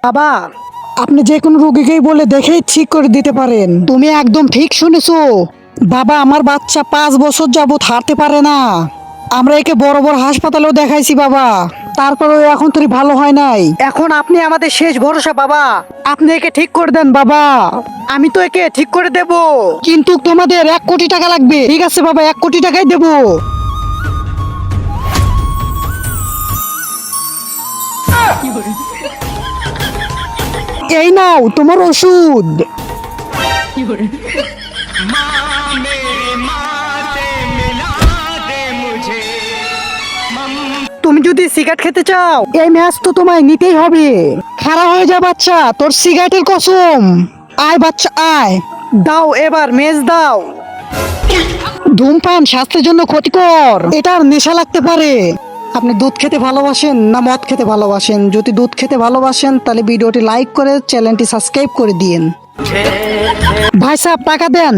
বাবা, আপনি যে কোনো রোগীকেই বলে দেখেই ঠিক করে দিতে পারেন। তুমি একদম ঠিক শুনেছো বাবা। আমার বাচ্চা 5 বছর যাবত হাঁটতে পারে না। আমরা একে বড় বড় হাসপাতালেও দেখাইছি বাবা, তারপরেও এখন তো ভালো হয় নাই। এখন আপনি আমাদের শেষ ভরসা বাবা, আপনি একে ঠিক করে দেন বাবা। আমি তো একে ঠিক করে দেব, কিন্তু তোমাদের 1 কোটি টাকা লাগবে। ঠিক আছে বাবা, 1 কোটি টাকাই দেব। এই নাও তোমার ওষুধ। তুমি যদি সিগারেট খেতে চাও, এই ম্যাচ তো তোমায় নিতেই হবে। খাড়া হয়ে যা বাচ্চা, তোর সিগারেটের কসম। আয় বাচ্চা আয়, দাও এবার মেজ দাও। ধূমপান স্বাস্থ্যের জন্য ক্ষতিকর, এটার নেশা লাগতে পারে। আপনি দুধ খেতে ভালোবাসেন না মদ খেতে ভালোবাসেন? যদি দুধ খেতে ভালোবাসেন তাহলে ভিডিওটি লাইক করে চ্যানেলটি সাবস্ক্রাইব করে দিন। ভাই সাহেব টাকা দেন।